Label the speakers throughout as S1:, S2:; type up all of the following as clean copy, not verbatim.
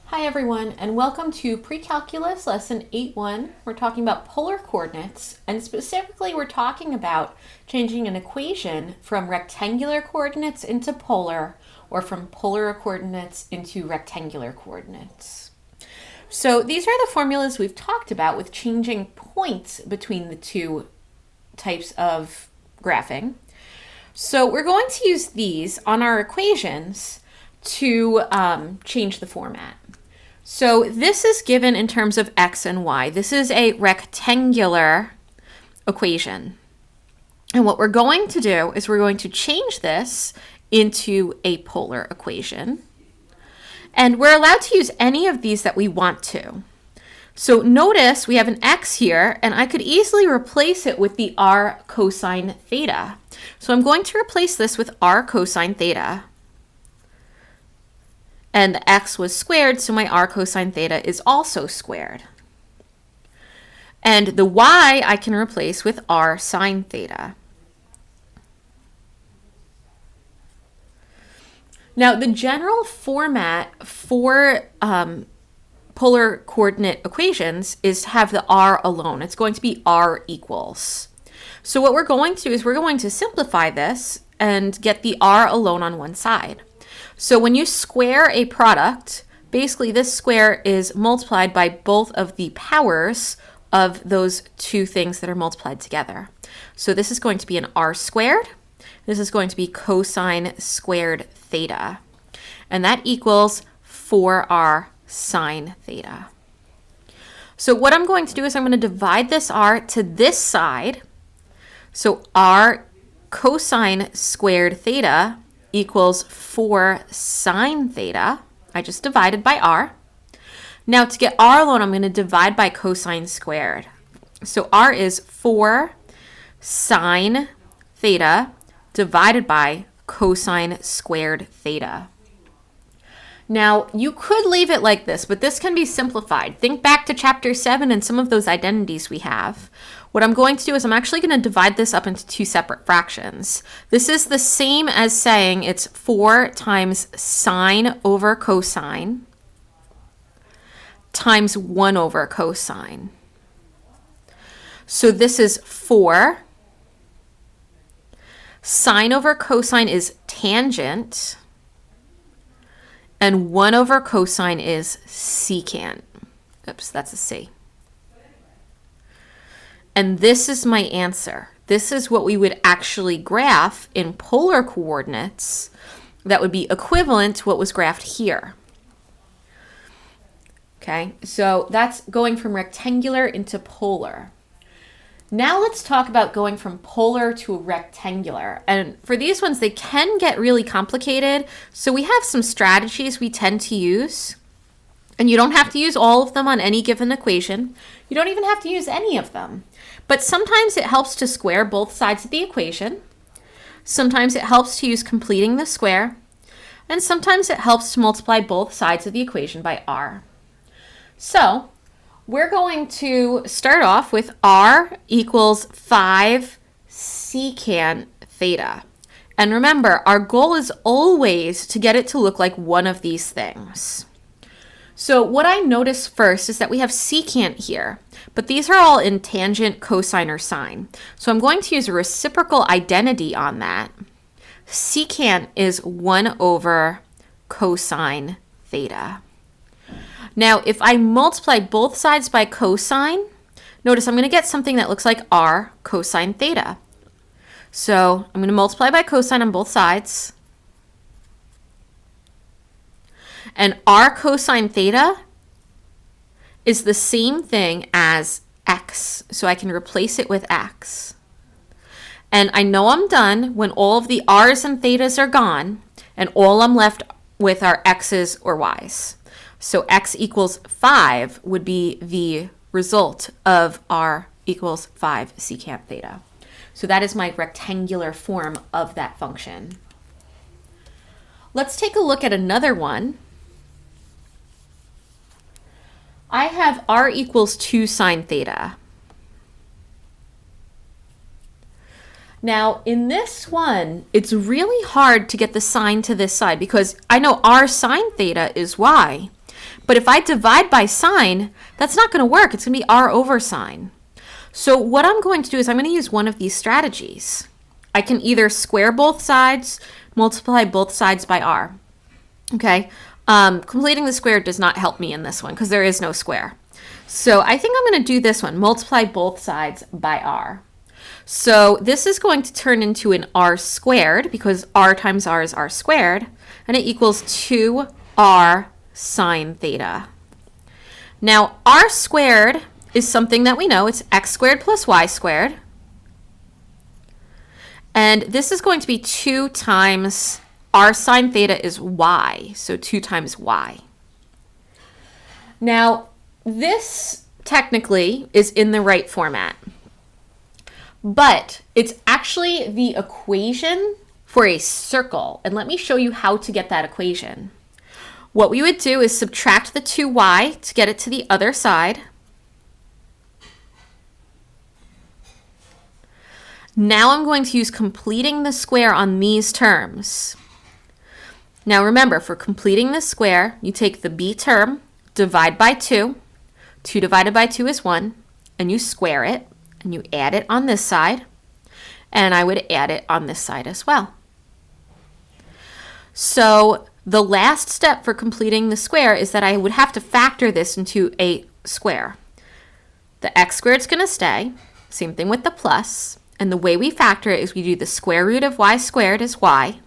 S1: Hi everyone, and welcome to Pre-Calculus Lesson 8.1. We're talking about polar coordinates, and specifically we're talking about changing an equation from rectangular coordinates into polar, or from polar coordinates into rectangular coordinates. So these are the formulas we've talked about with changing points between the two types of graphing. So we're going to use these on our equations to change the format. So this is given in terms of x and y. This is a rectangular equation. And what we're going to do is we're going to change this into a polar equation. And we're allowed to use any of these that we want to. So notice we have an x here, and I could easily replace it with the r cosine theta. So I'm going to replace this with r cosine theta. And the x was squared, so my r cosine theta is also squared. And the y I can replace with r sine theta. Now, the general format for polar coordinate equations is to have the r alone. It's going to be r equals. So what we're going to do is we're going to simplify this and get the r alone on one side. So when you square a product, basically this square is multiplied by both of the powers of those two things that are multiplied together. So this is going to be an r squared. This is going to be cosine squared theta. And that equals 4r sine theta. So what I'm going to do is I'm going to divide this r to this side. So r cosine squared theta equals 4 sine theta. I just divided by r. Now to get r alone, I'm going to divide by cosine squared. So r is 4 sine theta divided by cosine squared theta. Now, you could leave it like this, but this can be simplified. Think back to chapter 7 and some of those identities we have. What I'm going to do is I'm actually going to divide this up into two separate fractions. This is the same as saying it's 4 times sine over cosine times 1 over cosine. So this is 4. Sine over cosine is tangent. And 1 over cosine is secant. Oops, that's a C. And this is my answer. This is what we would actually graph in polar coordinates that would be equivalent to what was graphed here. Okay, so that's going from rectangular into polar. Now let's talk about going from polar to rectangular. And for these ones, they can get really complicated. So we have some strategies we tend to use. And you don't have to use all of them on any given equation. You don't even have to use any of them. But sometimes it helps to square both sides of the equation. Sometimes it helps to use completing the square. And sometimes it helps to multiply both sides of the equation by r. So we're going to start off with r equals 5 secant theta. And remember, our goal is always to get it to look like one of these things. So what I notice first is that we have secant here, but these are all in tangent, cosine, or sine. So I'm going to use a reciprocal identity on that. Secant is 1 over cosine theta. Now, if I multiply both sides by cosine, notice I'm going to get something that looks like r cosine theta. So I'm going to multiply by cosine on both sides. And r cosine theta is the same thing as x. So I can replace it with x. And I know I'm done when all of the r's and thetas are gone, and all I'm left with are x's or y's. So x equals 5 would be the result of r equals 5 secant theta. So that is my rectangular form of that function. Let's take a look at another one. I have r equals 2 sine theta. Now, in this one, it's really hard to get the sine to this side because I know r sine theta is y. But if I divide by sine, that's not going to work. It's going to be r over sine. So what I'm going to do is I'm going to use one of these strategies. I can either square both sides, multiply both sides by r. Okay, completing the square does not help me in this one because there is no square. So I think I'm going to do this one, multiply both sides by r. So this is going to turn into an r squared because r times r is r squared, and it equals 2r sine theta. Now r squared is something that we know. It's x squared plus y squared. And this is going to be 2 times r sine theta is y, so 2 times y. Now, this technically is in the right format, but it's actually the equation for a circle. And let me show you how to get that equation. What we would do is subtract the 2y to get it to the other side. Now I'm going to use completing the square on these terms. Now remember, for completing the square, you take the b term, divide by 2. 2 divided by 2 is 1, and you square it, and you add it on this side, and I would add it on this side as well. So the last step for completing the square is that I would have to factor this into a square. The x squared is going to stay, same thing with the plus. And the way we factor it is we do the square root of y squared is y.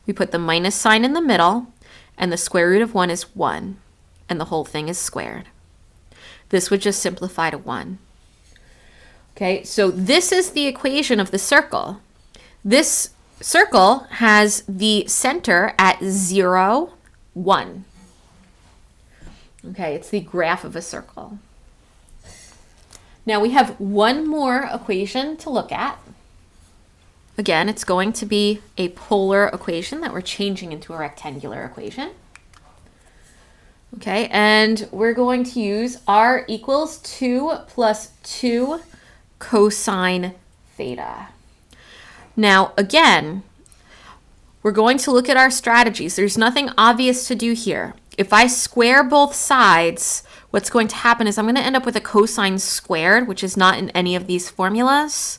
S1: We put the minus sign in the middle, and the square root of 1 is 1. And the whole thing is squared. This would just simplify to 1. Okay, so this is the equation of the circle. This circle has the center at 0, 1. Okay, it's the graph of a circle. Now we have one more equation to look at. Again, it's going to be a polar equation that we're changing into a rectangular equation. Okay, and we're going to use r equals 2 plus 2 cosine theta. Now, again, we're going to look at our strategies. There's nothing obvious to do here. If I square both sides, what's going to happen is I'm going to end up with a cosine squared, which is not in any of these formulas.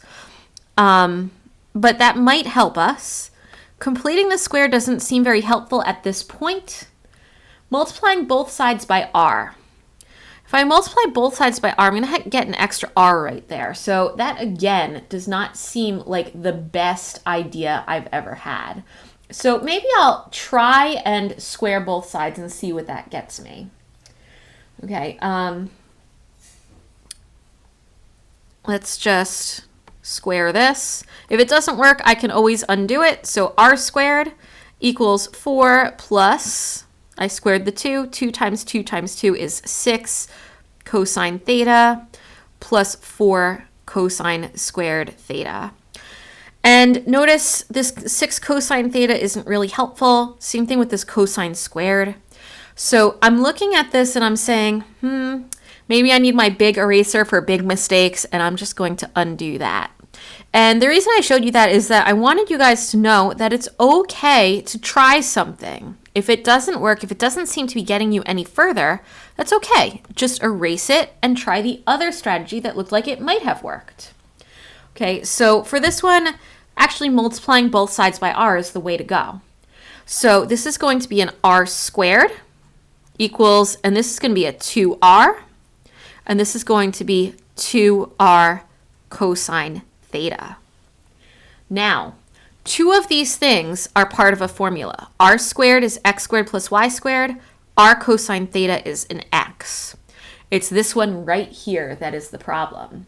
S1: But that might help us. Completing the square doesn't seem very helpful at this point. Multiplying both sides by r. If I multiply both sides by r, I'm going to get an extra r right there. So that, again, does not seem like the best idea I've ever had. So maybe I'll try and square both sides and see what that gets me. Okay, let's just square this. If it doesn't work, I can always undo it. So r squared equals 4 plus, I squared the 2. 2 times 2 times 2 is 6 cosine theta plus 4 cosine squared theta. And notice this 6 cosine theta isn't really helpful. Same thing with this cosine squared. So I'm looking at this and I'm saying, maybe I need my big eraser for big mistakes, and I'm just going to undo that. And the reason I showed you that is that I wanted you guys to know that it's okay to try something. If it doesn't work, if it doesn't seem to be getting you any further, that's okay. Just erase it and try the other strategy that looked like it might have worked. Okay, so for this one, actually multiplying both sides by r is the way to go. So this is going to be an r squared equals, and this is going to be a 2r, and this is going to be 2r cosine theta. Now, two of these things are part of a formula. R squared is x squared plus y squared. R cosine theta is an x. It's this one right here that is the problem.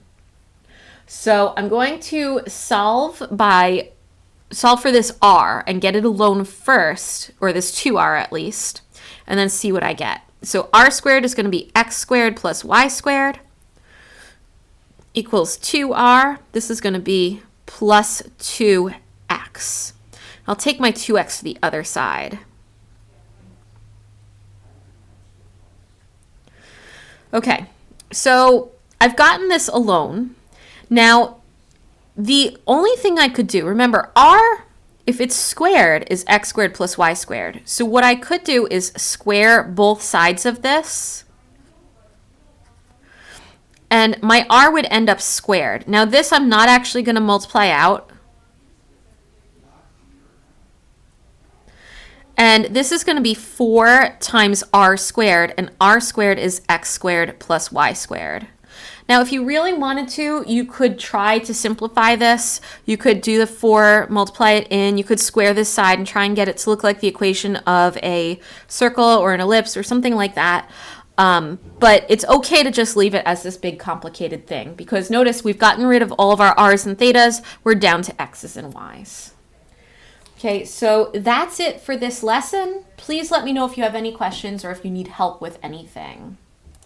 S1: So I'm going to solve for this r and get it alone first, or this 2r at least, and then see what I get. So r squared is going to be x squared plus y squared equals 2r. This is going to be plus 2x. I'll take my 2x to the other side. Okay, so I've gotten this alone. Now, the only thing I could do, remember, r if it's squared, is x squared plus y squared. So what I could do is square both sides of this, and my r would end up squared. Now this I'm not actually going to multiply out. And this is going to be 4 times r squared, and r squared is x squared plus y squared. Now, if you really wanted to, you could try to simplify this. You could do the 4, multiply it in. You could square this side and try and get it to look like the equation of a circle or an ellipse or something like that. But it's okay to just leave it as this big complicated thing, because notice we've gotten rid of all of our r's and thetas. We're down to x's and y's. Okay, so that's it for this lesson. Please let me know if you have any questions or if you need help with anything.